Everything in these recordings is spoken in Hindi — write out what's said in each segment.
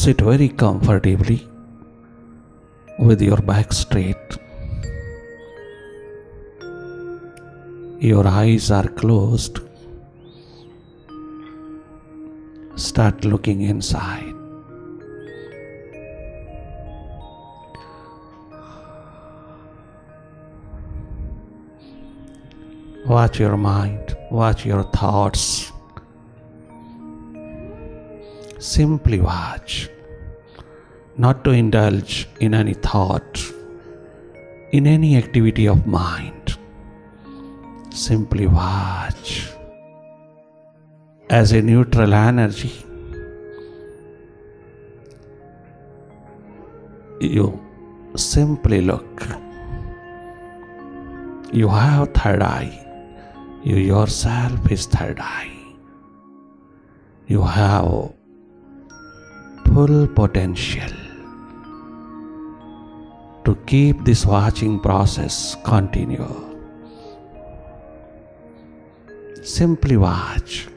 Sit very comfortably with your back straight. Your eyes are closed. Start looking inside. Watch your mind, watch your thoughts. Simply watch, not to indulge in any thought, in any activity of mind. Simply watch. As a neutral energy, you simply look. You have third eye. You yourself is third eye. You have full potential to keep this watching process continue. Simply watch.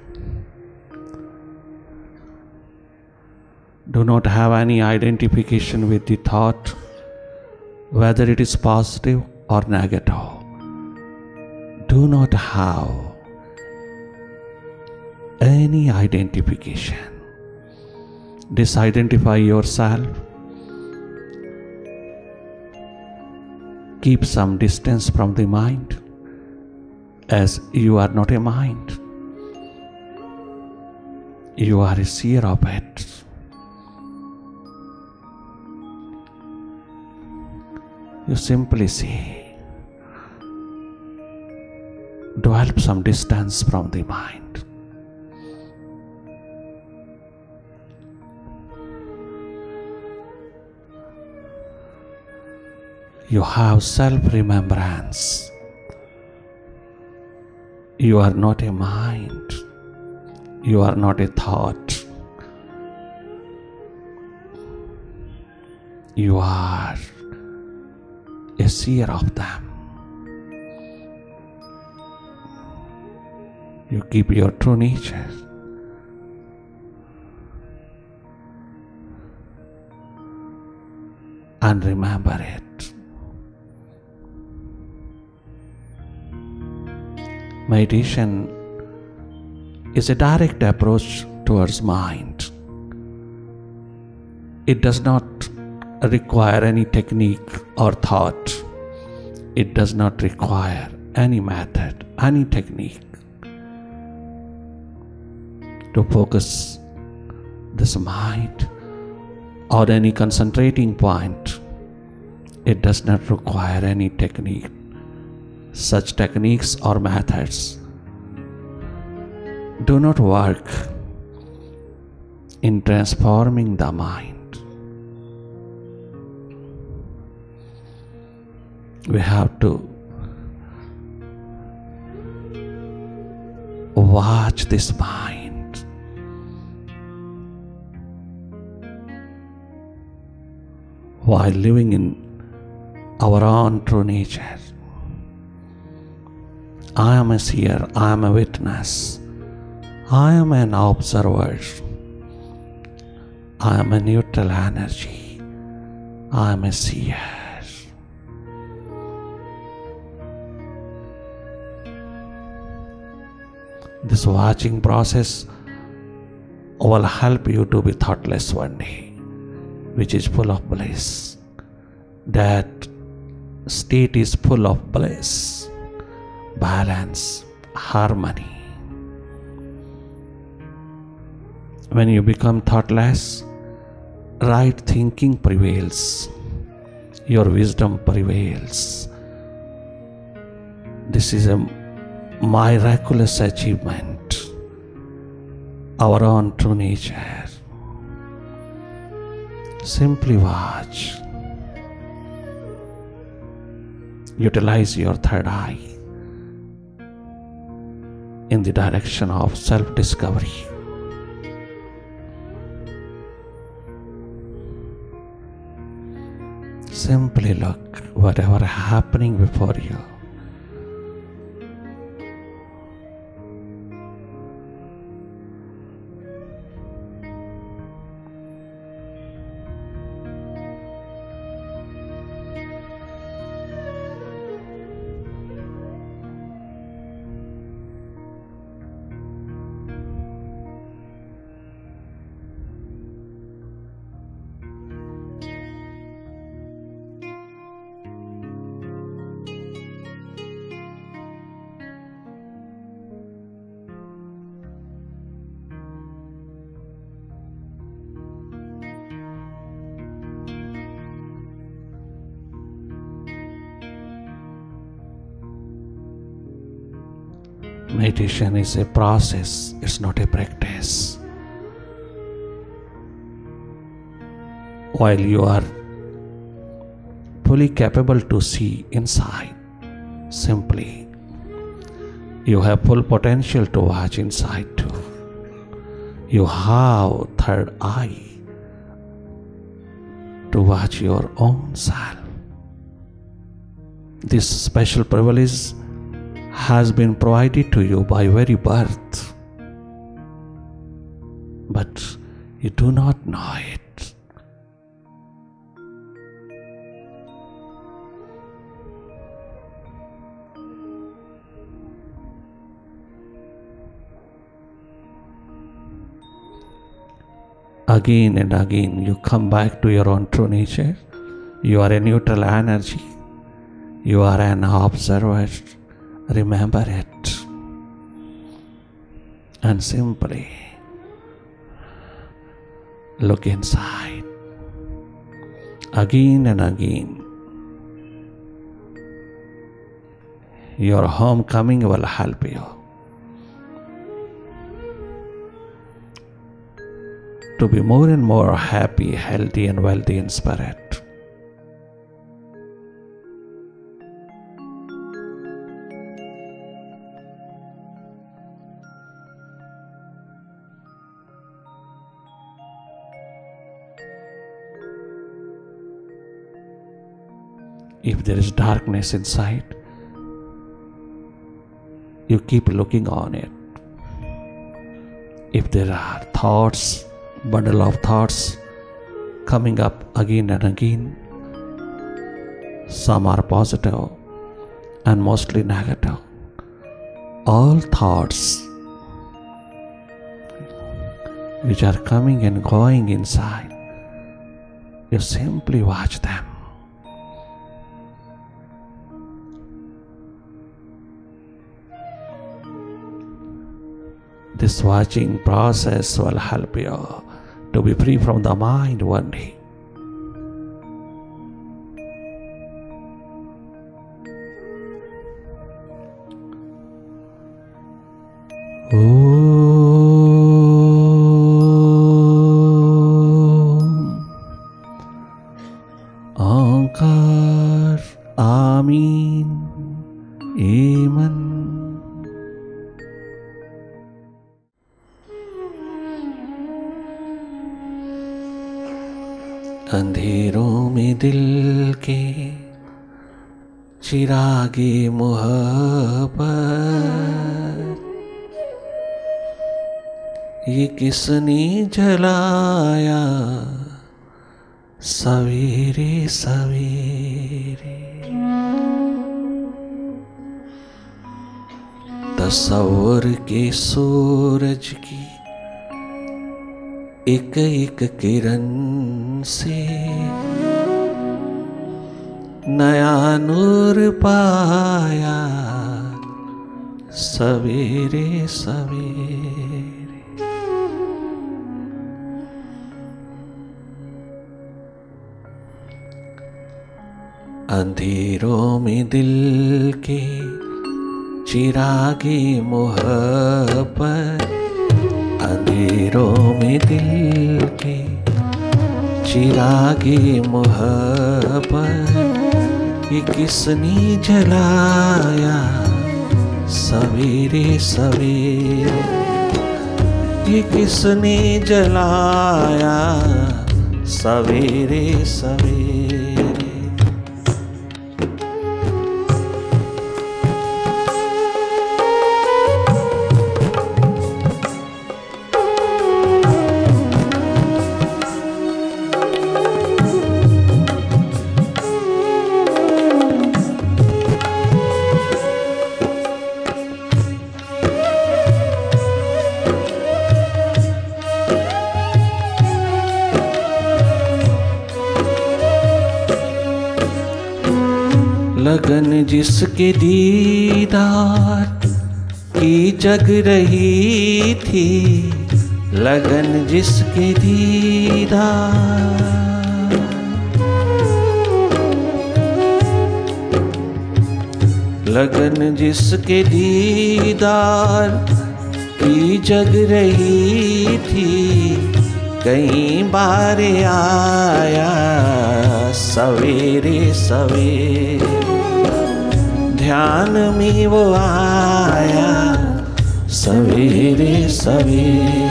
Do not have any identification with the thought, whether it is positive or negative. Do not have any identification. Disidentify yourself. Keep some distance from the mind, as you are not a mind. You are a seer of it. You simply see. Develop some distance from the mind. You have self-remembrance. You are not a mind. You are not a thought. You are a seer of them. You keep your true nature. And remember it. Meditation is a direct approach towards mind. It does not require any technique or thought. It does not require any method, any technique to focus this mind or any concentrating point. It does not require any technique. Such techniques or methods do not work in transforming the mind. We have to watch this mind. While living in our own true nature. I am a seer, I am a witness, I am an observer, I am a neutral energy, I am a seer. This watching process will help you to be thoughtless one day, which is full of bliss. That state is full of bliss, balance, harmony. When you become thoughtless, right thinking prevails, your wisdom prevails. This is a miraculous achievement, our own true nature. Simply watch. Utilize your third eye in the direction of self-discovery. Simply look whatever happening before you. Meditation is a process, it's not a practice. While you are fully capable to see inside, simply you have full potential to watch inside too. You have third eye to watch your own self. This special privilege has been provided to you by very birth, but you do not know it. Again and again you come back to your own true nature. You are a neutral energy. You are an observer. Remember it. And simply look inside. Again and again. Your homecoming will help you to be more and more happy, healthy, and wealthy in spirit. If there is darkness inside, you keep looking on it. If there are thoughts, bundle of thoughts coming up again and again, some are positive and mostly negative. All thoughts which are coming and going inside, you simply watch them. This watching process will help you to be free from the mind one day. Ankar, Amin, Amen. अंधेरों में दिल के चिरागे मोहब्बत, ये किसने जलाया सवेरे सवेरे। तस्वर के सूरज की एक एक किरण से नया नूर पाया सवेरे सवेरे। अंधेरों में दिल के चिरागे मोहब्बत, अंधेरों में दिल के चिरागे मोहब्बत, ये किसने जलाया सवेरे सवेरे, ये किसने जलाया सवेरे सवेरे। लगन जिसके दीदार की जग रही थी, लगन जिसके दीदार, लगन जिसके दीदार की जग रही थी, कई बार आया सवेरे सवेरे, ध्यान में वो आया सवेरे सवेरे,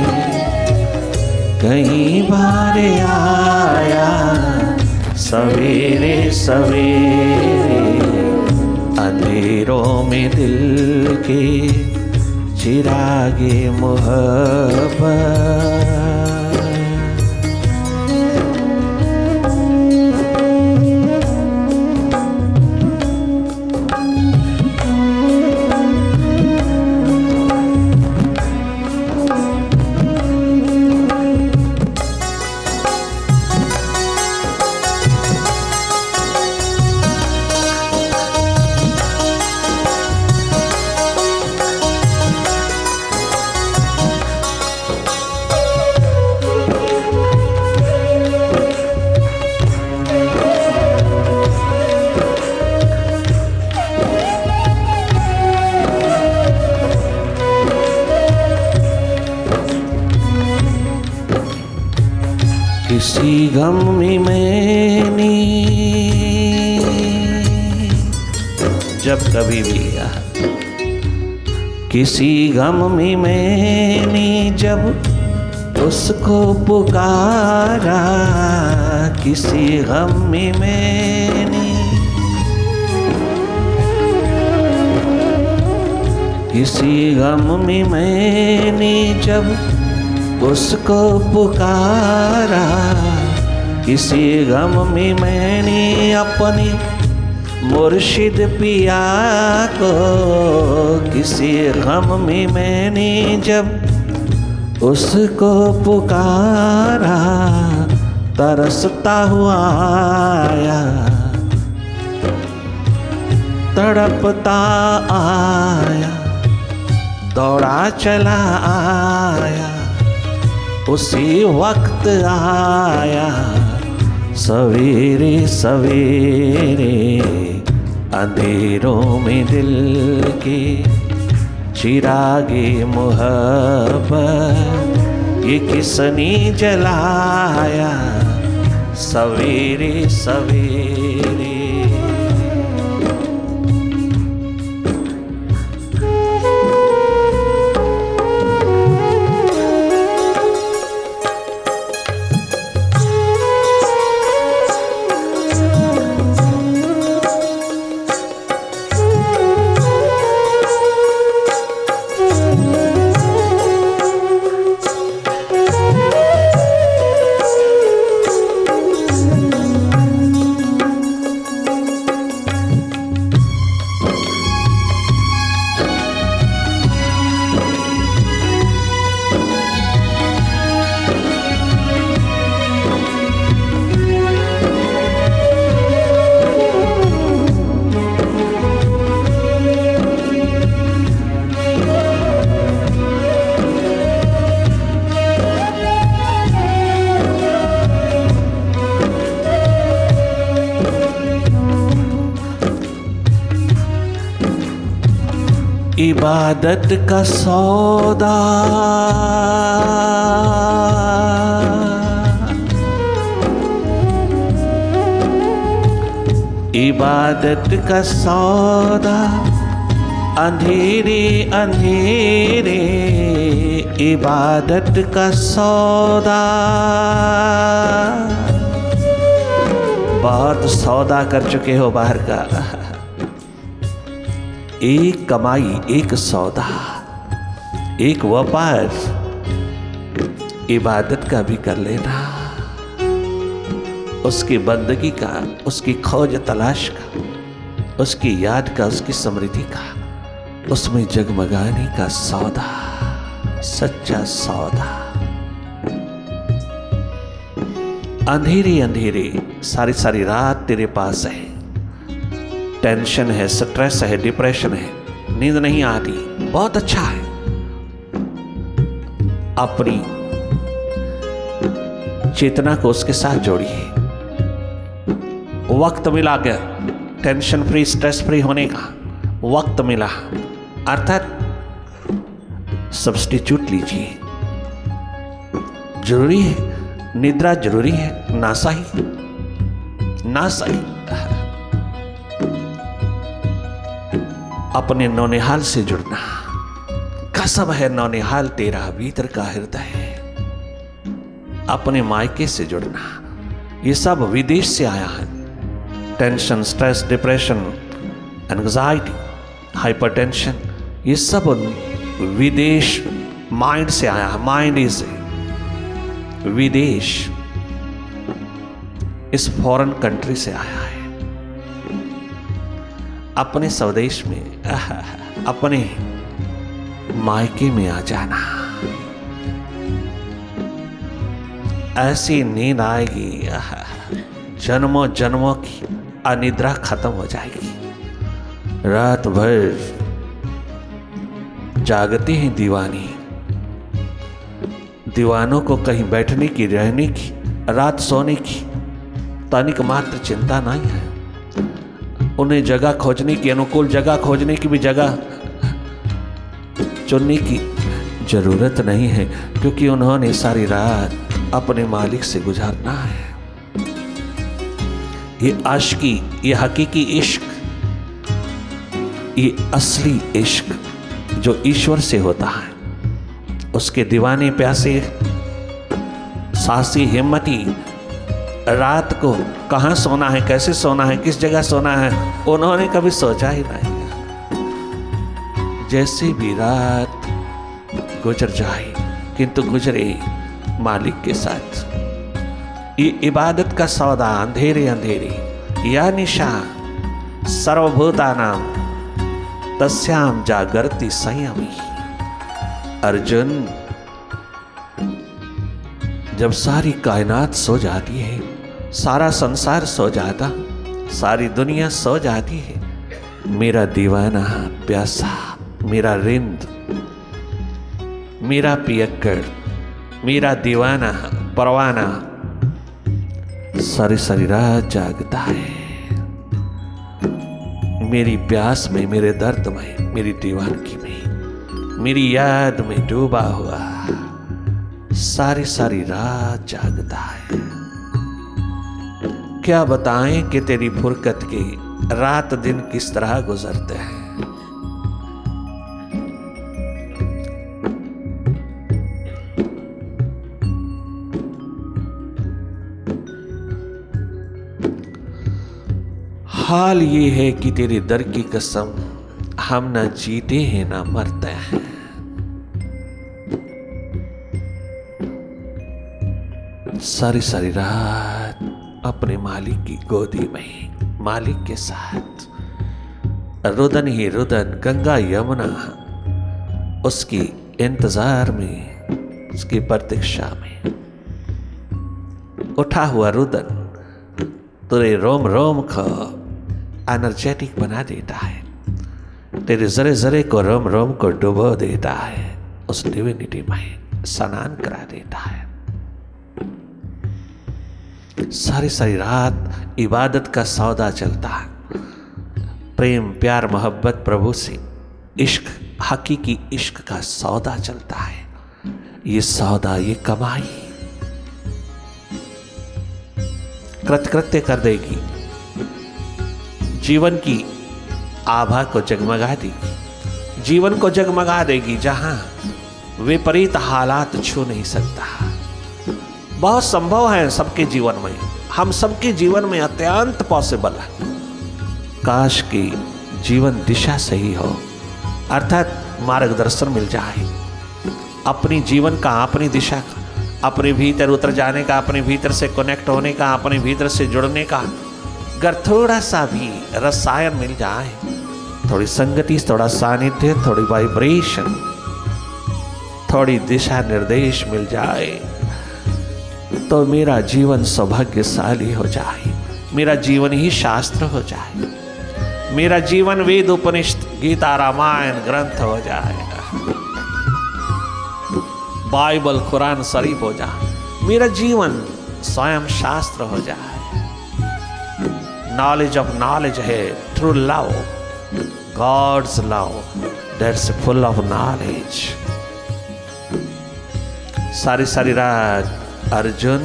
कई बार आया सवेरे सवेरे, अंधेरों में दिल के चिरागे मोहब्बत। किसी गम में मैंने जब कभी भी किसी गम में मैंने जब उसको पुकारा, किसी गम में मैंने किसी गम में मैंने जब उसको पुकारा, किसी गम में मैंने अपने मुर्शिद पिया को, किसी गम में मैंने जब उसको पुकारा, तरसता हुआ आया तड़पता आया, दौड़ा चला आया, उसी वक्त आया सवेरे सवेरे, अंधेरों में दिल के चिरागे मोहब्बत, ये किसने जलाया सवेरे सवेरे। इबादत का सौदा इबादत का सौदा, अंधेरे अंधेरे इबादत का सौदा, बहुत सौदा कर चुके हो बाहर का, एक कमाई एक सौदा एक व्यापार, इबादत का भी कर लेना, उसकी बंदगी का, उसकी खोज तलाश का, उसकी याद का, उसकी समृद्धि का, उसमें जगमगाने का सौदा, सच्चा सौदा। अंधेरे अंधेरे सारी सारी रात तेरे पास है, टेंशन है, स्ट्रेस है, डिप्रेशन है, नींद नहीं आती, बहुत अच्छा है। अपनी चेतना को उसके साथ जोड़िए, वक्त मिला कर टेंशन फ्री स्ट्रेस फ्री होने का, वक्त मिला, अर्थात सब्स्टिट्यूट लीजिए। जरूरी है, निद्रा जरूरी है, ना सही ना सही। अपने नौनिहाल से जुड़ना, कसम है नौनिहाल तेरा भीतर का हृदय। अपने मायके से जुड़ना, ये सब विदेश से आया है। Tension, stress, depression, anxiety, hypertension, ये सब विदेश माइंड से आया है। माइंड इज विदेश, इस फॉरेन कंट्री से आया है। अपने स्वदेश में, अपने मायके में आ जाना। ऐसी नींद आएगी, जन्मों जन्मों की अनिद्रा खत्म हो जाएगी। रात भर जागते हैं दीवानी, दीवानों को कहीं बैठने की, रहने की, रात सोने की तनिक मात्र चिंता नहीं है। उन्हें जगह खोजने की, अनुकूल जगह खोजने की भी जगह चुनने की जरूरत नहीं है, क्योंकि उन्होंने सारी रात अपने मालिक से गुजारना है। ये आशिकी, ये हकीकी इश्क, ये असली इश्क जो ईश्वर से होता है, उसके दीवाने प्यासे साहसी हिम्मती रात को कहाँ सोना है, कैसे सोना है, किस जगह सोना है, उन्होंने कभी सोचा ही नहीं। जैसे भी रात गुजर जाए, किंतु गुजरे मालिक के साथ। ये इबादत का सौदा अंधेरे अंधेरे या निशा सर्वभूतानां तस्याम जागर्ति संयमी। अर्जुन, जब सारी कायनात सो जाती है, सारा संसार सो जाता, सारी दुनिया सो जाती है, मेरा दीवाना प्यासा, मेरा रिंद, मेरा पियक्कड़, मेरा दीवाना परवाना सारी सारी रात जागता है। मेरी प्यास में, मेरे दर्द में, मेरी दीवानगी में, मेरी याद में डूबा हुआ सारी सारी रात जागता है। क्या बताएं कि तेरी फुरकत के रात दिन किस तरह गुजरते हैं। हाल ये है कि तेरे दर की कसम, हम न जीते हैं न मरते हैं। सारी सारी रात अपने मालिक की गोदी में, मालिक के साथ, रुदन ही रुदन, गंगा यमुना, उसकी इंतजार में, उसकी प्रतीक्षा में। उठा हुआ रुदन तेरे रोम रोम को एनर्जेटिक बना देता है, तेरे जरे जरे को, रोम रोम को डुबो देता है, उस डिविनिटी में स्नान करा देता है। सारी सारी रात इबादत का सौदा चलता है, प्रेम प्यार मोहब्बत प्रभु से, इश्क, हकीकी इश्क का सौदा चलता है। ये सौदा, ये कमाई कृतकृत्य कर देगी, जीवन की आभा को जगमगा देगी, जीवन को जगमगा देगी, जहां विपरीत हालात छू नहीं सकता। बहुत संभव है सबके जीवन में, हम सबके जीवन में अत्यंत पॉसिबल है। काश की जीवन दिशा सही हो, अर्थात मार्गदर्शन मिल जाए, अपनी जीवन का, अपनी दिशा का, अपने भीतर उतर जाने का, अपने भीतर से कनेक्ट होने का, अपने भीतर से जुड़ने का। अगर थोड़ा सा भी रसायन मिल जाए, थोड़ी संगति, थोड़ा सानिध्य, थोड़ी वाइब्रेशन, थोड़ी दिशा निर्देश मिल जाए, तो मेरा जीवन सौभाग्यशाली हो जाए, मेरा जीवन ही शास्त्र हो जाए, मेरा जीवन वेद उपनिषद गीता रामायण ग्रंथ हो जाएगा, बाइबल कुरान शरीफ हो जाए, मेरा जीवन स्वयं शास्त्र हो जाए। नॉलेज ऑफ नॉलेज है, true love, God's love that's full of knowledge. सारी सारी रात अर्जुन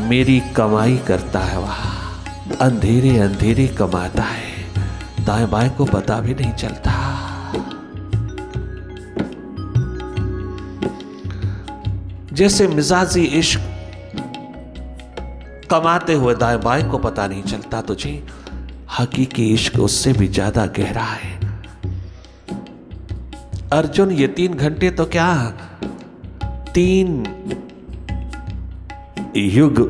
मेरी कमाई करता है, वह अंधेरे अंधेरे कमाता है, दाएं बाएं को पता भी नहीं चलता। जैसे मिजाजी इश्क कमाते हुए दाएं बाएं को पता नहीं चलता, तुझे हकीकी इश्क उससे भी ज्यादा गहरा है। अर्जुन ये 3 घंटे तो क्या, 3 युग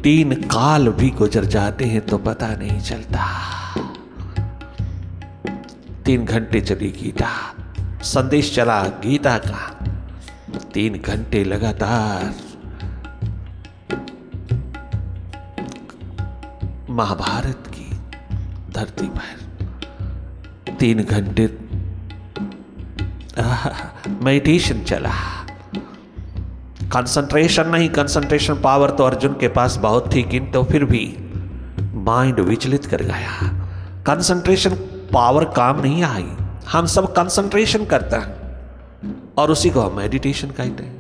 3 काल भी गुजर जाते हैं तो पता नहीं चलता। 3 घंटे चली गीता, संदेश चला गीता का, 3 घंटे लगातार महाभारत की धरती पर 3 घंटे मेडिटेशन चला। कंसंट्रेशन नहीं, कंसंट्रेशन पावर तो अर्जुन के पास बहुत थी, किंतु फिर भी माइंड विचलित कर गया। कंसंट्रेशन पावर काम नहीं आई। हम सब कंसंट्रेशन करते हैं और उसी को हम मेडिटेशन कहते हैं।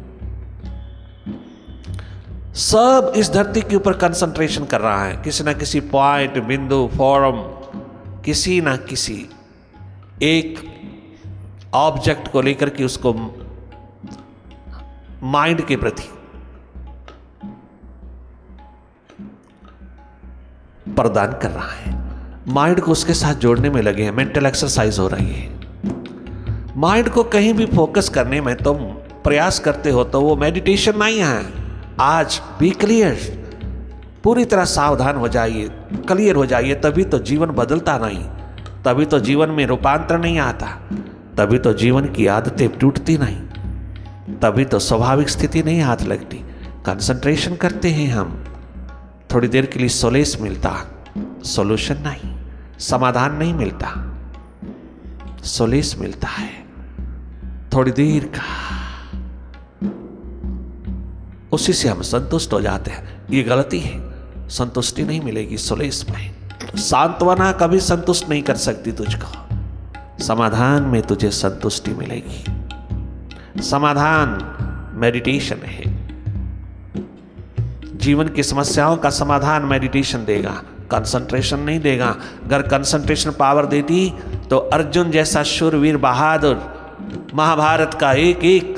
सब इस धरती के ऊपर कंसंट्रेशन कर रहा है, किसी ना किसी पॉइंट, बिंदु, फॉर्म, किसी ना किसी एक ऑब्जेक्ट को लेकर के उसको माइंड के प्रति प्रदान कर रहा है। माइंड को उसके साथ जोड़ने में लगे हैं, मेंटल एक्सरसाइज हो रही है। माइंड को कहीं भी फोकस करने में तुम प्रयास करते हो तो वो मेडिटेशन नहीं है। आज बी क्लियर, पूरी तरह सावधान हो जाइए, क्लियर हो जाइए, तभी तो जीवन बदलता नहीं, तभी तो जीवन में रूपांतर नहीं आता, तभी तो जीवन की आदतें टूटती नहीं, तभी तो स्वाभाविक स्थिति नहीं हाथ लगती। कंसंट्रेशन करते हैं हम, थोड़ी देर के लिए सोलेस मिलता, सॉल्यूशन नहीं, समाधान नहीं मिलता, सोलेस मिलता है थोड़ी देर का, उसी से हम संतुष्ट हो जाते हैं। ये गलती है, संतुष्टि नहीं मिलेगी सोलेस में। सांत्वना कभी संतुष्ट नहीं कर सकती तुझको, समाधान में तुझे संतुष्टि मिलेगी। समाधान मेडिटेशन है। जीवन की समस्याओं का समाधान मेडिटेशन देगा, कंसंट्रेशन नहीं देगा। अगर कंसंट्रेशन पावर देती तो अर्जुन जैसा शूरवीर बहादुर, महाभारत का एक एक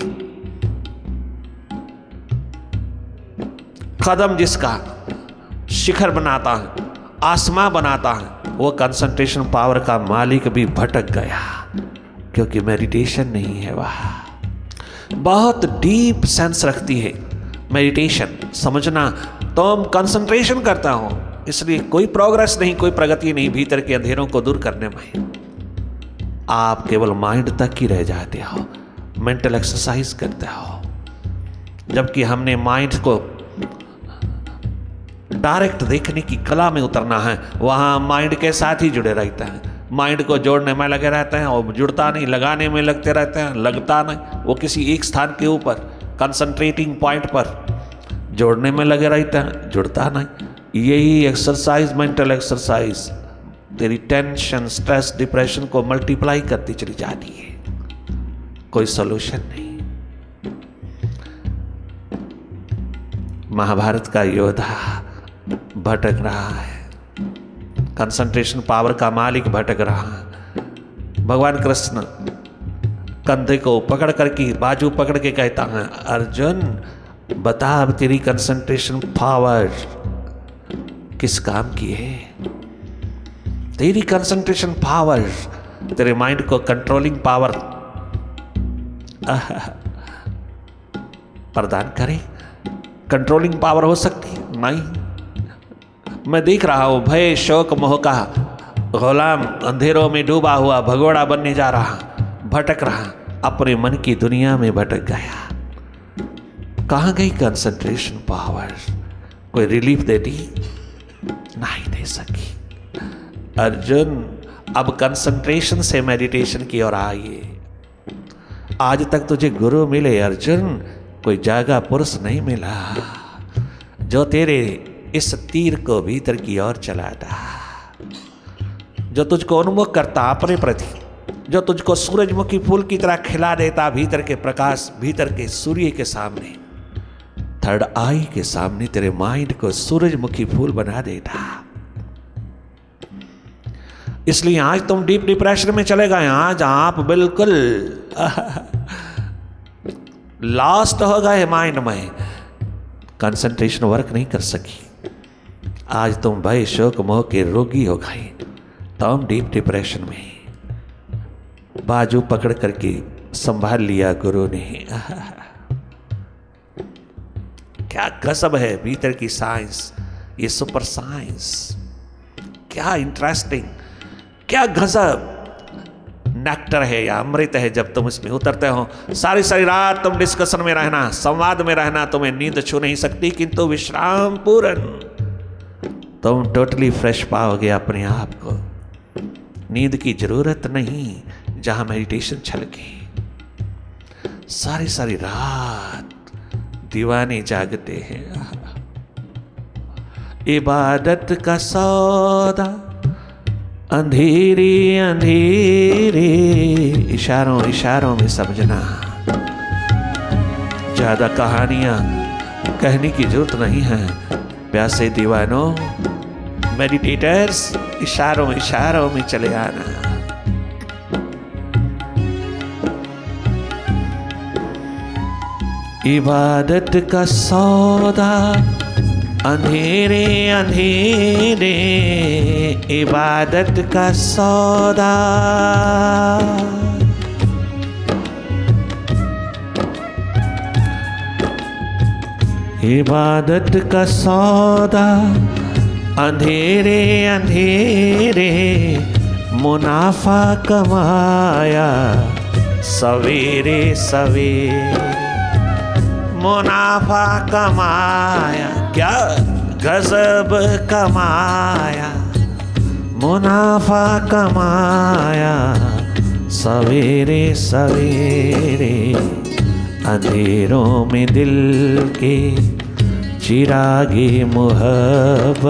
कदम जिसका शिखर बनाता है, आसमां बनाता है, वो कंसंट्रेशन पावर का मालिक भी भटक गया, क्योंकि मेडिटेशन नहीं है। वह बहुत डीप सेंस रखती है मेडिटेशन, समझना। तुम कंसंट्रेशन करता हो इसलिए कोई प्रोग्रेस नहीं, कोई प्रगति नहीं भीतर के अंधेरों को दूर करने में। आप केवल माइंड तक ही रह जाते हो, मेंटल एक्सरसाइज करते हो, जबकि हमने माइंड को डायरेक्ट देखने की कला में उतरना है। वहाँ माइंड के साथ ही जुड़े रहते हैं, माइंड को जोड़ने में लगे रहते हैं और जुड़ता नहीं, लगाने में लगते रहते हैं, लगता नहीं। वो किसी एक स्थान के ऊपर कंसंट्रेटिंग पॉइंट पर जोड़ने में लगे रहते हैं, जुड़ता नहीं। यही एक्सरसाइज, मेंटल एक्सरसाइज तेरी टेंशन, स्ट्रेस, डिप्रेशन को मल्टीप्लाई करती चली जाती है, कोई सॉल्यूशन नहीं। महाभारत का योद्धा भटक रहा है, कंसंट्रेशन पावर का मालिक भटक रहा है। भगवान कृष्ण कंधे को पकड़ करके, बाजू पकड़ के कहता है, अर्जुन बता अब तेरी कंसंट्रेशन पावर किस काम की है? तेरी कंसंट्रेशन पावर तेरे माइंड को कंट्रोलिंग पावर प्रदान करे। कंट्रोलिंग पावर हो सकती है? नहीं। मैं देख रहा हूं भय, शोक, मोह का गुलाम अंधेरों में डूबा हुआ भगोड़ा बनने जा रहा, भटक रहा, अपने मन की दुनिया में भटक गया। कहां गई कंसंट्रेशन पावर? कोई रिलीफ देती? नहीं दे सकी। अर्जुन अब कंसंट्रेशन से मेडिटेशन की ओर आइए। आज तक तुझे गुरु मिले अर्जुन, कोई जागा पुरुष नहीं मिला जो तेरे इस तीर को भीतर की ओर चलाता, जो तुझको उन्मुख करता अपने प्रति, जो तुझको सूरजमुखी फूल की तरह खिला देता भीतर के प्रकाश, भीतर के सूर्य के सामने, थर्ड आई के सामने तेरे माइंड को सूरजमुखी फूल बना देता। इसलिए आज तुम डीप डिप्रेशन में चले गए, आज आप बिल्कुल लॉस्ट हो गए माइंड में, कंसंट्रेशन वर्क नहीं कर सकी। आज तुम भय शोक मोह के रोगी हो गए, तुम डीप डिप्रेशन में। बाजू पकड़ करके संभाल लिया गुरु ने। क्या गजब है भीतर की साइंस, ये सुपर साइंस, क्या इंटरेस्टिंग, क्या गजब नेक्टर है या अमृत है। जब तुम इसमें उतरते हो, सारी सारी रात तुम डिस्कशन में रहना, संवाद में रहना, तुम्हें नींद छू नहीं सकती, किंतु विश्राम पूर्ण तुम टोटली फ्रेश पाओगे अपने आप को। नींद की जरूरत नहीं जहां मेडिटेशन छलके। सारी सारी रात दीवाने जागते हैं। इबादत का सौदा अंधेरे अंधेरे, इशारों इशारों में समझना। ज्यादा कहानियां कहने की जरूरत नहीं है प्यासे दीवानों, मेडिटेटर्स, इशारों इशारों में चले आना। इबादत का सौदा अंधेरे अंधेरे, इबादत का सौदा। इबादत का सौदा अंधेरे अंधेरे, मुनाफा कमाया सवेरे सवेरे, मुनाफा कमाया, क्या गजब कमाया, मुनाफा कमाया सवेरे सवेरे। अंधेरों में दिल के चिरागे मोहब्बत,